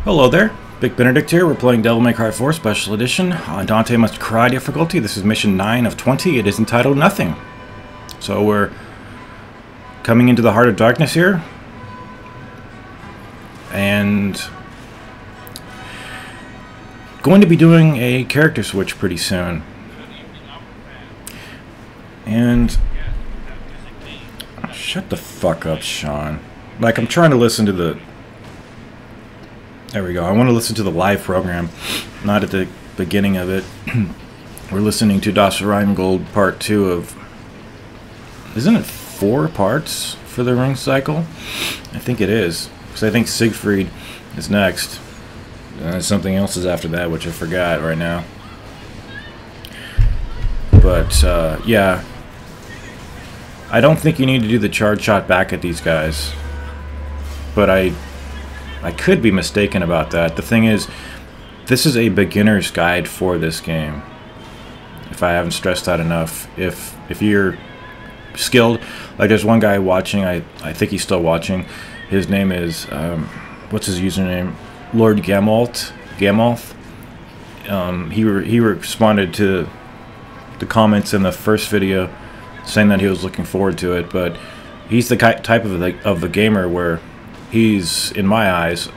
Hello there, Big Benedict here. We're playing Devil May Cry 4 Special Edition on Dante Must Die difficulty. This is mission 9 of 20. It is entitled Nothing. So we're coming into the heart of darkness here. And going to be doing a character switch pretty soon. And shut the fuck up, Sean. Like, I'm trying to listen to the... There we go. I want to listen to the live program, not at the beginning of it. We're listening to Das Rheingold Part 2 of... Isn't it 4 parts for the ring cycle? I think it is. Because I think Siegfried is next. And something else is after that, which I forgot right now. But, yeah. I don't think you need to do the charge shot back at these guys. But I could be mistaken about that. The thing is, this is a beginner's guide for this game. If I haven't stressed that enough. If you're skilled, like there's one guy watching, I think he's still watching. His name is, what's his username? Lord Gamalth. He responded to the comments in the first video saying that he was looking forward to it, but he's the type of the gamer where he's, in my eyes,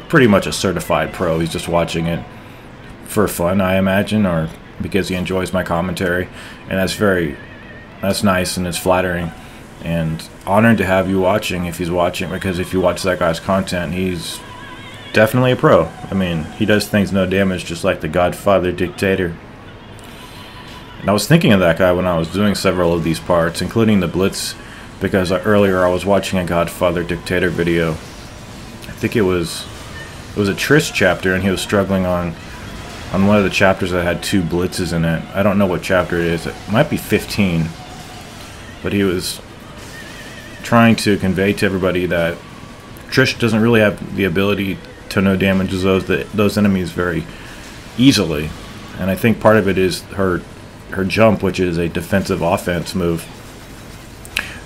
pretty much a certified pro. He's just watching it for fun, I imagine, or because he enjoys my commentary, and that's nice and it's flattering and honored to have you watching if he's watching, because if you watch that guy's content, he's definitely a pro. I mean, he does things no damage, just like the Godfather Dictator. And I was thinking of that guy when I was doing several of these parts, including the Blitz, because earlier I was watching a Godfather Dictator video. I think it was a Trish chapter, and he was struggling on one of the chapters that had 2 blitzes in it. I don't know what chapter it is. It might be 15. But he was trying to convey to everybody that Trish doesn't really have the ability to no damage those enemies very easily. And I think part of it is her jump, which is a defensive offense move,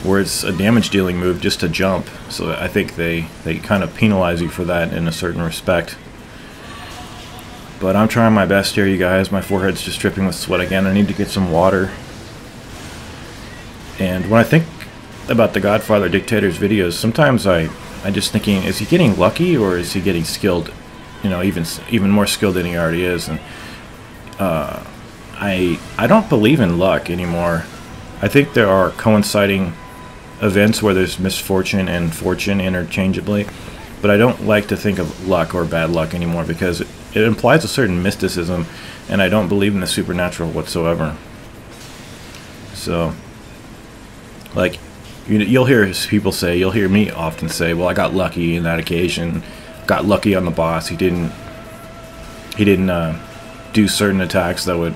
where it's a damage dealing move just to jump. So I think they kind of penalize you for that in a certain respect. But I'm trying my best here, you guys. My forehead's just dripping with sweat again. I need to get some water. And when I think about the Godfather Dictator's videos, sometimes I'm just thinking, is he getting lucky or is he getting skilled? You know, even more skilled than he already is. And I don't believe in luck anymore. I think there are coinciding events where there's misfortune and fortune interchangeably, but I don't like to think of luck or bad luck anymore, because it implies a certain mysticism, and I don't believe in the supernatural whatsoever. So, like, you'll hear people say, you'll hear me often say, well, I got lucky in that occasion, got lucky on the boss, he didn't do certain attacks that would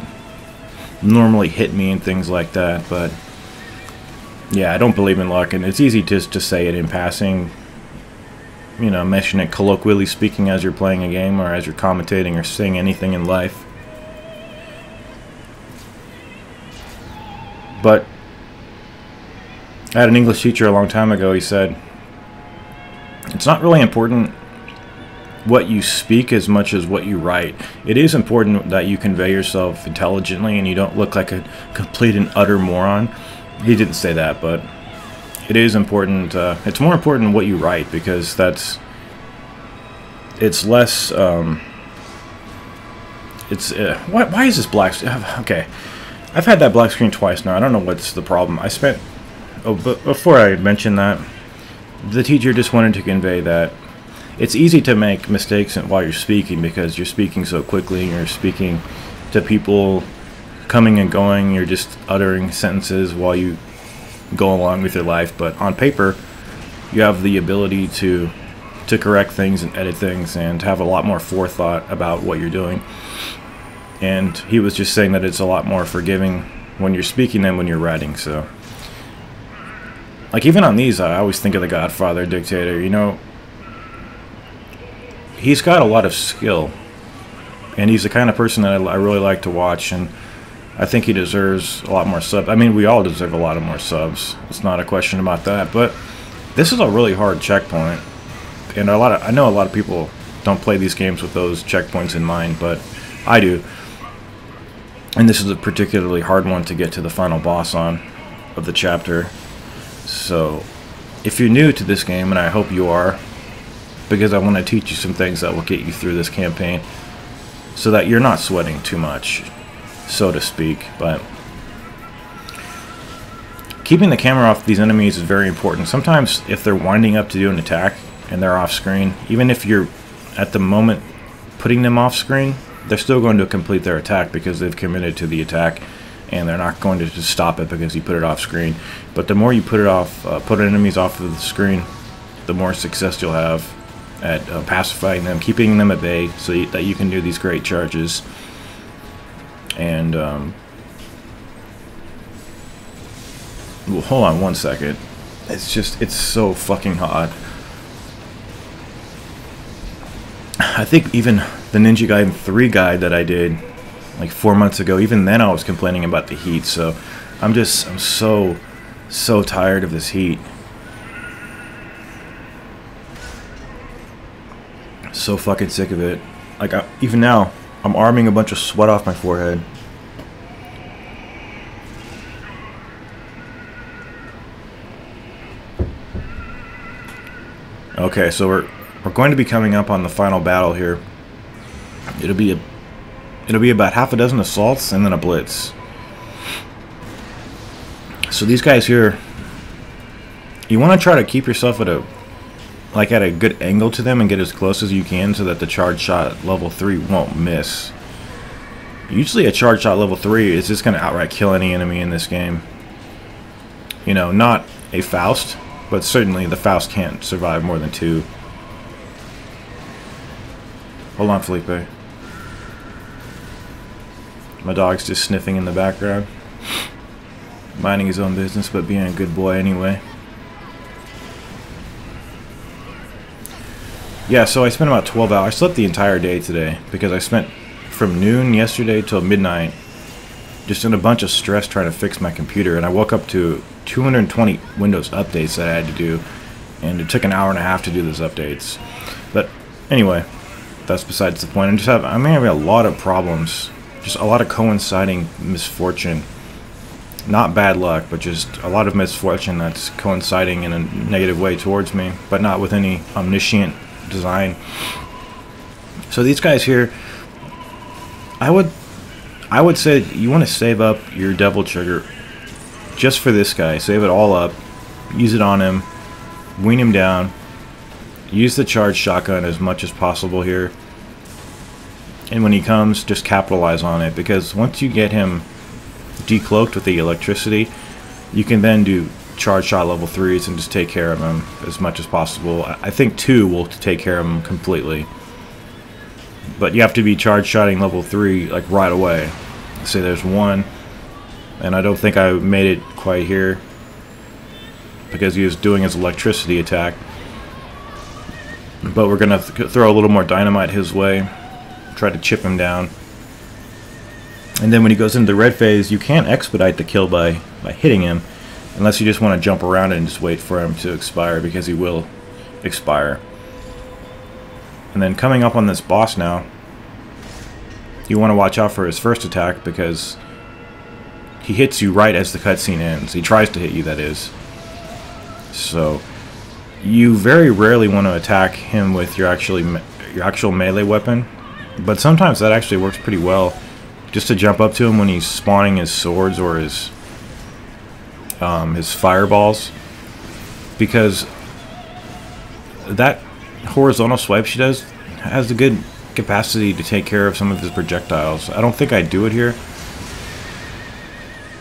normally hit me and things like that. But yeah, I don't believe in luck, and it's easy just to say it in passing, you know, mention it colloquially speaking as you're playing a game or as you're commentating or saying anything in life. But I had an English teacher a long time ago. He said, it's not really important what you speak as much as what you write. It is important that you convey yourself intelligently and you don't look like a complete and utter moron. He didn't say that, but it is important. It's more important what you write, because it's less. Why is this black? Okay, I've had that black screen twice now. I don't know what's the problem. But before I mention that, the teacher just wanted to convey that it's easy to make mistakes while you're speaking, because you're speaking so quickly and you're speaking to people coming and going. You're just uttering sentences while you go along with your life. But on paper, you have the ability to correct things and edit things and have a lot more forethought about what you're doing. And he was just saying that it's a lot more forgiving when you're speaking than when you're writing. So, like, even on these, I always think of the Godfather Dictator. You know, he's got a lot of skill, and he's the kind of person that I really like to watch, and I think he deserves a lot more subs. I mean, we all deserve a lot of more subs. It's not a question about that. But this is a really hard checkpoint, and I know a lot of people don't play these games with those checkpoints in mind, but I do. And this is a particularly hard one to get to the final boss on of the chapter. So if you're new to this game, and I hope you are, because I want to teach you some things that will get you through this campaign so that you're not sweating too much, so to speak. But keeping the camera off these enemies is very important. Sometimes if they're winding up to do an attack and they're off screen, even if you're at the moment putting them off screen, they're still going to complete their attack because they've committed to the attack, and they're not going to just stop it because you put it off screen. But the more you put it off, put enemies off of the screen, the more success you'll have at pacifying them, keeping them at bay, so that you can do these great charges. And well, hold on one second. It's so fucking hot. I think even the Ninja Gaiden 3 guide that I did like 4 months ago, even then I was complaining about the heat. So I'm so tired of this heat. So fucking sick of it. Like, even now, I'm arming a bunch of sweat off my forehead. Okay, so we're going to be coming up on the final battle here. It'll be about half a dozen assaults and then a blitz. So these guys here, you want to try to keep yourself at a good angle to them and get as close as you can so that the charge shot level 3 won't miss. Usually a charge shot level 3 is just going to outright kill any enemy in this game. You know, not a Faust, but certainly the Faust can't survive more than 2. Hold on, Felipe. My dog's just sniffing in the background. Minding his own business, but being a good boy anyway. Yeah, so I spent about 12 hours. I slept the entire day today because I spent from noon yesterday till midnight just in a bunch of stress trying to fix my computer. And I woke up to 220 Windows updates that I had to do. And it took an hour and a half to do those updates. But anyway, that's besides the point. I'm having a lot of problems. Just a lot of coinciding misfortune. Not bad luck, but just a lot of misfortune that's coinciding in a negative way towards me, but not with any omniscient design. So these guys here, I would say you want to save up your devil trigger just for this guy. Save it all up, use it on him, wean him down, use the charged shotgun as much as possible here, and when he comes, just capitalize on it, because once you get him decloaked with the electricity, you can then do charge shot level 3s and just take care of him as much as possible. I think 2 will take care of him completely, but you have to be charge shotting level 3 like right away. Say there's 1, and I don't think I made it quite here because he was doing his electricity attack, but we're gonna throw a little more dynamite his way, try to chip him down. And then when he goes into the red phase, you can't expedite the kill by hitting him, unless you just want to jump around and just wait for him to expire, because he will expire. And then coming up on this boss now, you want to watch out for his first attack, because he hits you right as the cutscene ends. He tries to hit you, that is. So you very rarely want to attack him with your actual melee weapon, but sometimes that actually works pretty well. Just to jump up to him when he's spawning his swords or his fireballs, because that horizontal swipe she does has a good capacity to take care of some of his projectiles. I don't think I do it here,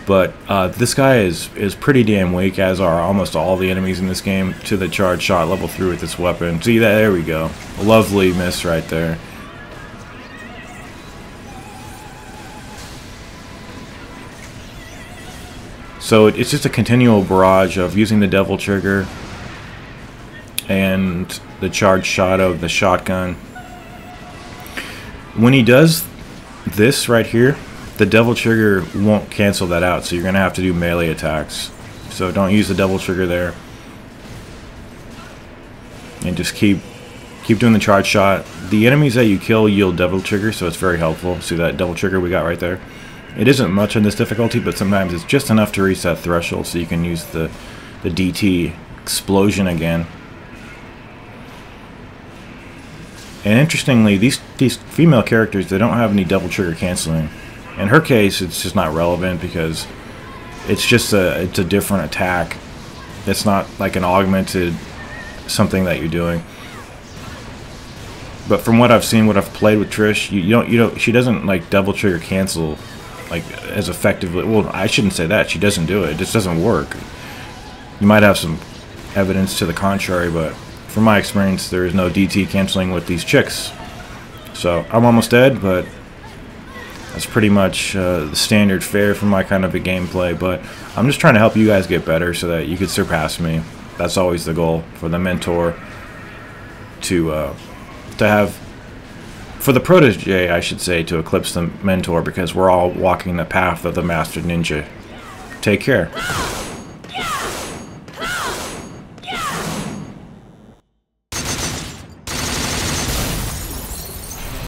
but this guy is pretty damn weak, as are almost all the enemies in this game, to the charge shot level 3 with this weapon. See that? There we go. A lovely miss right there. So it's just a continual barrage of using the devil trigger and the charge shot of the shotgun. When he does this right here, the devil trigger won't cancel that out, so you're going to have to do melee attacks. So don't use the devil trigger there. And just keep Keep doing the charge shot. The enemies that you kill yield double trigger, so it's very helpful. See that double trigger we got right there? It isn't much on this difficulty, but sometimes it's just enough to reach that threshold, so you can use the DT explosion again. And interestingly, these female characters, they don't have any double trigger canceling. In her case, it's just not relevant because it's just it's a different attack. It's not like an augmented something that you're doing. But from what I've seen, what I've played with Trish, you don't she doesn't like double trigger cancel like as effectively. Well, I shouldn't say that. She doesn't do it. It just doesn't work. You might have some evidence to the contrary, but from my experience, there is no DT canceling with these chicks. So I'm almost dead, but that's pretty much the standard fare for my kind of a gameplay. But I'm just trying to help you guys get better so that you could surpass me. That's always the goal for the mentor to have, for the protege, I should say, to eclipse the mentor, because we're all walking the path of the master ninja. Take care.